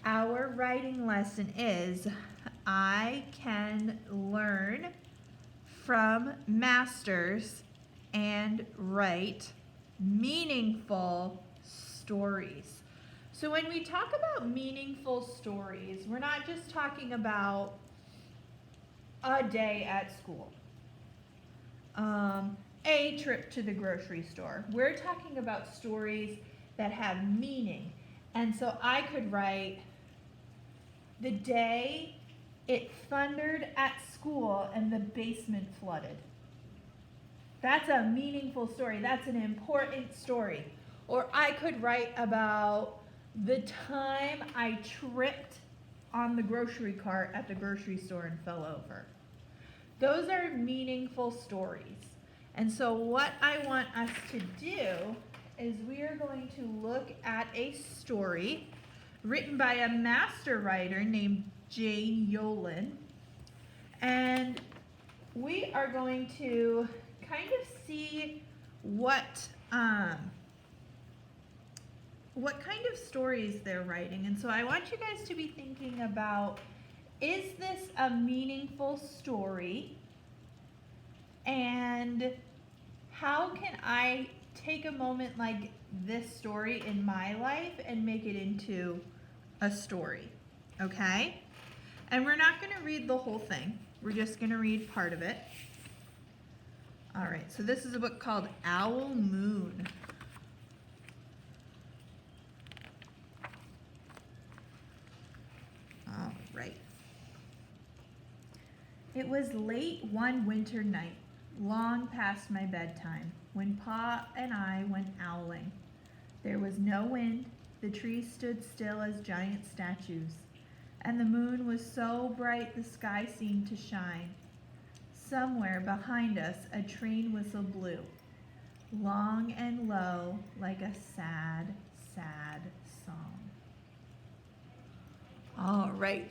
Our writing lesson is I can learn from masters and write meaningful stories. So when we talk about meaningful stories, we're not just talking about a day at school, a trip to the grocery store. We're talking about stories that have meaning. And so I could write the day it thundered at school and the basement flooded. That's a meaningful story. That's an important story. Or I could write about the time I tripped on the grocery cart at the grocery store and fell over. Those are meaningful stories. And so what I want us to do is we are going to look at a story written by a master writer named Jane Yolen. And we are going to kind of see what kind of stories they're writing. And so I want you guys to be thinking about, is this a meaningful story? And how can I take a moment like this story in my life and make it into a story? Okay? And we're not going to read the whole thing. We're just going to read part of it. All right, so this is a book called Owl Moon. All right. It was late one winter night, long past my bedtime, when Pa and I went owling. There was no wind, the trees stood still as giant statues, and the moon was so bright the sky seemed to shine. Somewhere behind us a train whistle blew, long and low like a sad, sad song. All right,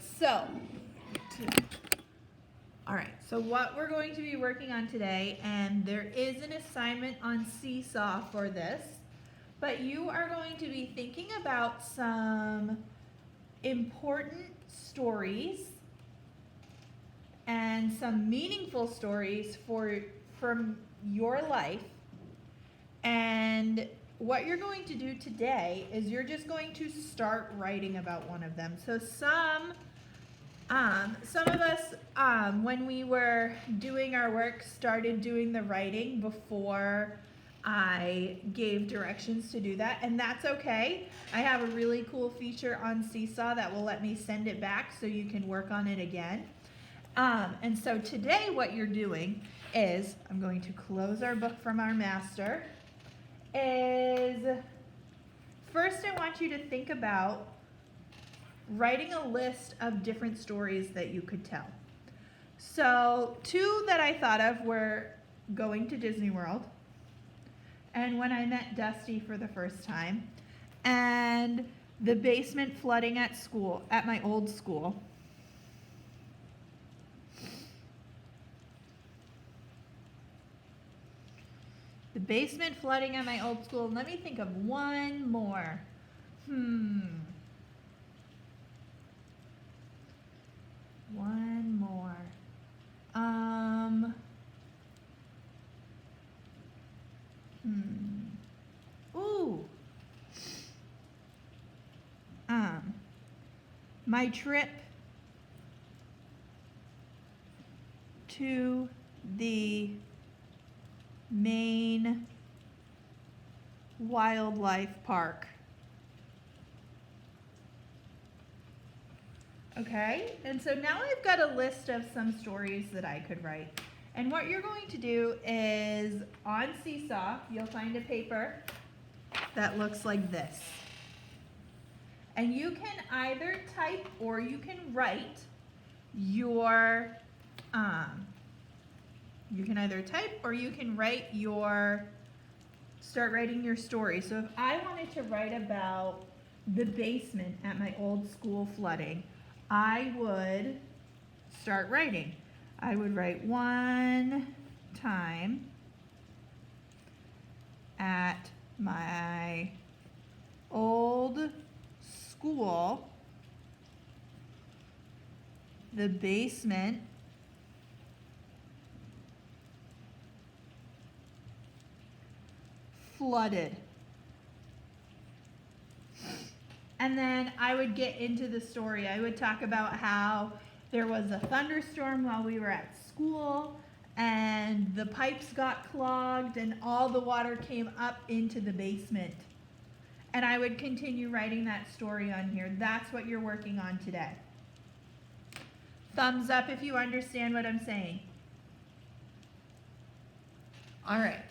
so what we're going to be working on today, and there is an assignment on Seesaw for this, but you are going to be thinking about some important stories and some meaningful stories from your life. And what you're going to do today is you're just going to start writing about one of them. So some of us, when we were doing our work, started doing the writing before I gave directions to do that, and that's okay. I have a really cool feature on Seesaw that will let me send it back so you can work on it again. And so today what you're doing is, I'm going to close our book from our master, is first I want you to think about writing a list of different stories that you could tell. So 2 that I thought of were going to Disney World, and when I met Dusty for the first time, and the basement flooding at school, at my old school. The basement flooding at my old school. Let me think of one more. One more. Ooh. My trip to the Maine Wildlife Park. Okay, and so now I've got a list of some stories that I could write. And what you're going to do is, on Seesaw, you'll find a paper that looks like this. And you can either type or you can write your, start writing your story. So if I wanted to write about the basement at my old school flooding, I would start writing. I would write one time at my old school the basement flooded. And then I would get into the story. I would talk about how there was a thunderstorm while we were at school and the pipes got clogged and all the water came up into the basement. And I would continue writing that story on here. That's what you're working on today. Thumbs up if you understand what I'm saying. All right.